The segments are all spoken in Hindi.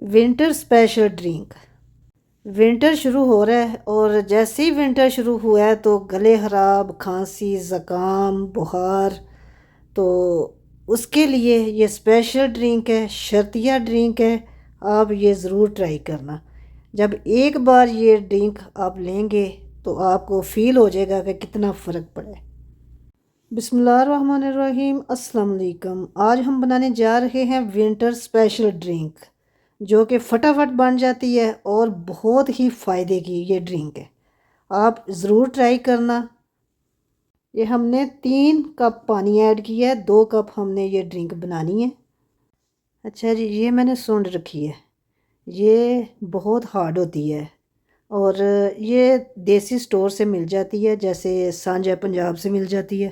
Winter special drink. विंटर शुरू हो रहा है और जैसे ही विंटर शुरू हुआ है तो गले ख़राब, खांसी, ज़ुकाम, बुखार, तो उसके लिए ये स्पेशल ड्रिंक है, शर्तिया ड्रिंक है। आप ये ज़रूर ट्राई करना। जब एक बार ये ड्रिंक आप लेंगे तो आपको फ़ील हो जाएगा कि कितना फ़र्क पड़ा है। बिस्मिल्लाहिर्रहमानिर्रहीम, अस्सलाम वालेकुम। आज हम बनाने जा रहे हैं विंटर स्पेशल ड्रिंक, जो कि फटाफट बन जाती है और बहुत ही फ़ायदे की ये ड्रिंक है। आप ज़रूर ट्राई करना। ये हमने 3 कप पानी ऐड किया है, 2 कप हमने ये ड्रिंक बनानी है। अच्छा जी, ये मैंने सूंड रखी है। ये बहुत हार्ड होती है और ये देसी स्टोर से मिल जाती है, जैसे सांझा पंजाब से मिल जाती है,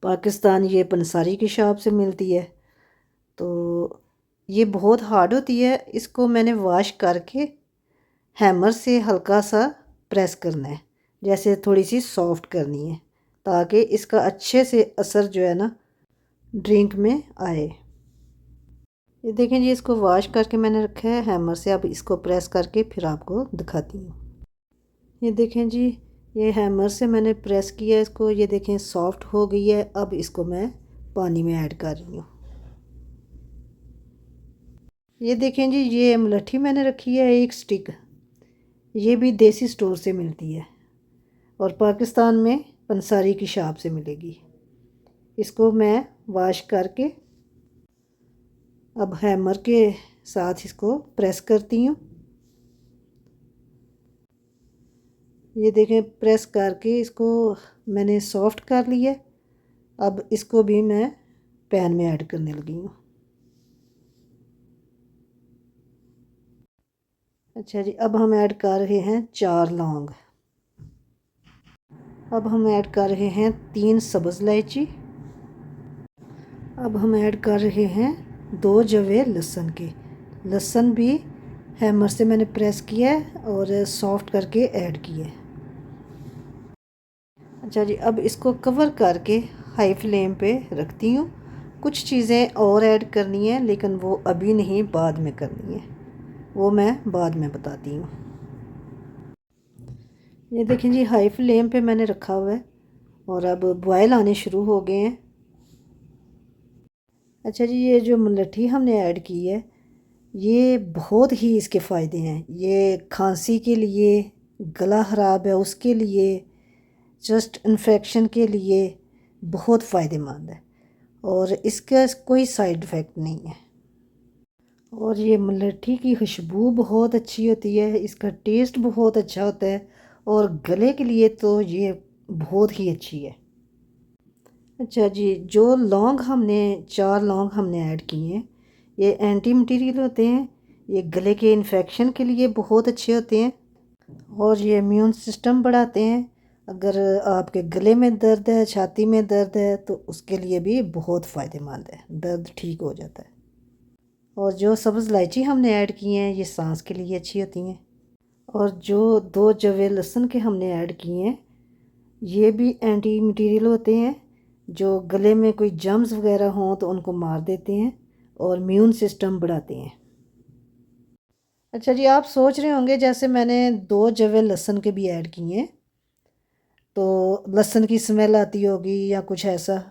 पाकिस्तान ये पंसारी की शॉप से मिलती है। तो ये बहुत हार्ड होती है। इसको मैंने वॉश करके हैमर से हल्का सा प्रेस करना है, जैसे थोड़ी सी सॉफ्ट करनी है, ताकि इसका अच्छे से असर जो है ना ड्रिंक में आए। ये देखें जी, इसको वॉश करके मैंने रखा है हैमर से। अब इसको प्रेस करके फिर आपको दिखाती हूँ। ये देखें जी, ये हैमर से मैंने प्रेस किया इसको। ये देखें सॉफ्ट हो गई है। अब इसको मैं पानी में ऐड कर रही हूँ। ये देखें जी, ये अमलठी मैंने रखी है 1 स्टिक। ये भी देसी स्टोर से मिलती है और पाकिस्तान में पंसारी की शॉप से मिलेगी। इसको मैं वॉश करके अब हैमर के साथ इसको प्रेस करती हूँ। ये देखें, प्रेस करके इसको मैंने सॉफ्ट कर लिया। अब इसको भी मैं पैन में ऐड करने लगी हूँ। अच्छा जी, अब हम ऐड कर रहे हैं 4 लौंग। अब हम ऐड कर रहे हैं 3 सब्ज़ इलायची। अब हम ऐड कर रहे हैं 2 जवे लहसुन के। लहसुन भी हैमर से मैंने प्रेस किया है और सॉफ्ट करके ऐड किया है। अच्छा जी, अब इसको कवर करके हाई फ्लेम पे रखती हूँ। कुछ चीज़ें और ऐड करनी है, लेकिन वो अभी नहीं, बाद में करनी है। वो मैं बाद में बताती हूँ। ये देखें जी, हाई फ्लेम पे मैंने रखा हुआ है और अब बॉयल आने शुरू हो गए हैं। अच्छा जी, ये जो मुलट्ठी हमने ऐड की है, ये बहुत ही इसके फ़ायदे हैं। ये खांसी के लिए, गला ख़राब है उसके लिए, चेस्ट इन्फेक्शन के लिए बहुत फ़ायदेमंद है और इसका कोई साइड इफ़ेक्ट नहीं है। और ये मुलट्ठी की खुशबू बहुत अच्छी होती है, इसका टेस्ट बहुत अच्छा होता है और गले के लिए तो ये बहुत ही अच्छी है। अच्छा जी, जो लौंग हमने 4 लौंग हमने ऐड किए हैं, ये एंटी मटीरियल होते हैं। ये गले के इन्फेक्शन के लिए बहुत अच्छे होते हैं और ये इम्यून सिस्टम बढ़ाते हैं। अगर आपके गले में दर्द है, छाती में दर्द है, तो उसके लिए भी बहुत फ़ायदेमंद है, दर्द ठीक हो जाता है। और जो सब्ज़ इलायची हमने ऐड की हैं, ये सांस के लिए अच्छी होती हैं। और जो 2 जवे लहसुन के हमने ऐड किए हैं, ये भी एंटी मटीरियल होते हैं। जो गले में कोई जम्स वगैरह हों तो उनको मार देते हैं और इम्यून सिस्टम बढ़ाते हैं। अच्छा जी, आप सोच रहे होंगे जैसे मैंने 2 जवे लहसुन के भी ऐड किए हैं तो लहसुन की स्मेल आती होगी या कुछ ऐसा।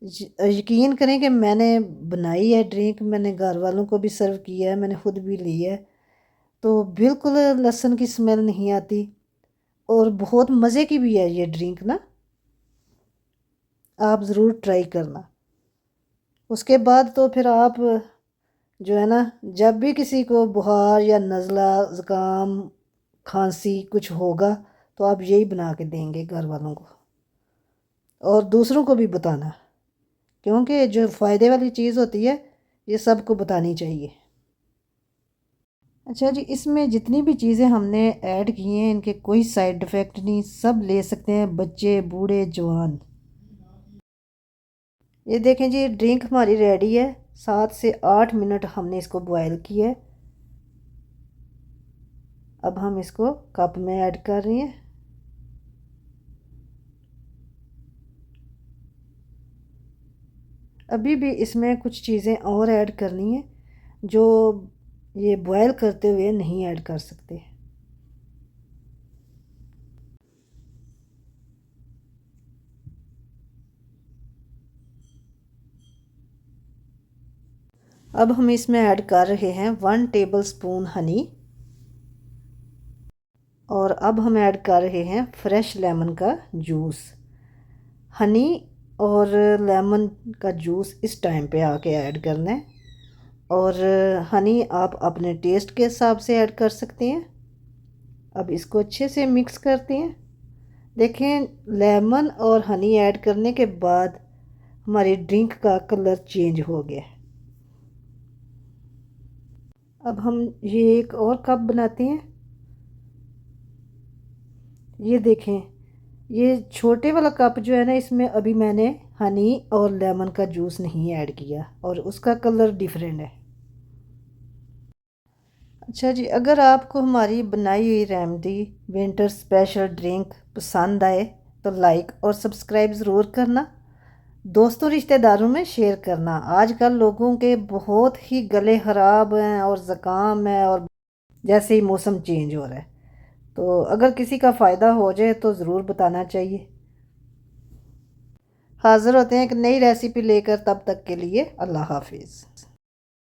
यकीन करें कि मैंने बनाई है ड्रिंक, मैंने घर वालों को भी सर्व किया है, मैंने खुद भी ली है, तो बिल्कुल लहसुन की स्मेल नहीं आती और बहुत मज़े की भी है ये ड्रिंक ना। आप ज़रूर ट्राई करना। उसके बाद तो फिर आप जो है ना, जब भी किसी को बुखार या नज़ला, ज़ुकाम, खांसी कुछ होगा तो आप यही बना के देंगे घर वालों को और दूसरों को भी बताना, क्योंकि जो फ़ायदे वाली चीज़ होती है ये सबको बतानी चाहिए। अच्छा जी, इसमें जितनी भी चीज़ें हमने ऐड की हैं इनके कोई साइड इफ़ेक्ट नहीं, सब ले सकते हैं, बच्चे, बूढ़े, जवान। ये देखें जी, ड्रिंक हमारी रेडी है। 7 से 8 मिनट हमने इसको बॉयल किया है। अब हम इसको कप में ऐड कर रहे हैं। अभी भी इसमें कुछ चीज़ें और ऐड करनी है। जो ये बॉयल करते हुए नहीं ऐड कर सकते। अब हम इसमें ऐड कर रहे हैं 1 टेबलस्पून हनी, और अब हम ऐड कर रहे हैं फ्रेश लेमन का जूस। हनी और लेमन का जूस इस टाइम पे आके ऐड करना है, और हनी आप अपने टेस्ट के हिसाब से ऐड कर सकते हैं। अब इसको अच्छे से मिक्स करते हैं। देखें, लेमन और हनी ऐड करने के बाद हमारी ड्रिंक का कलर चेंज हो गया। अब हम ये एक और कप बनाते हैं। ये देखें, ये छोटे वाला कप जो है ना, इसमें अभी मैंने हनी और लेमन का जूस नहीं ऐड किया और उसका कलर डिफरेंट है। अच्छा जी, अगर आपको हमारी बनाई हुई रेमेडी विंटर स्पेशल ड्रिंक पसंद आए तो लाइक और सब्सक्राइब ज़रूर करना, दोस्तों रिश्तेदारों में शेयर करना। आजकल लोगों के बहुत ही गले ख़राब हैं और ज़ुकाम है, और जैसे ही मौसम चेंज हो रहा है, तो अगर किसी का फ़ायदा हो जाए तो ज़रूर बताना चाहिए। हाज़िर होते हैं एक नई रेसिपी लेकर, तब तक के लिए अल्लाह हाफिज़।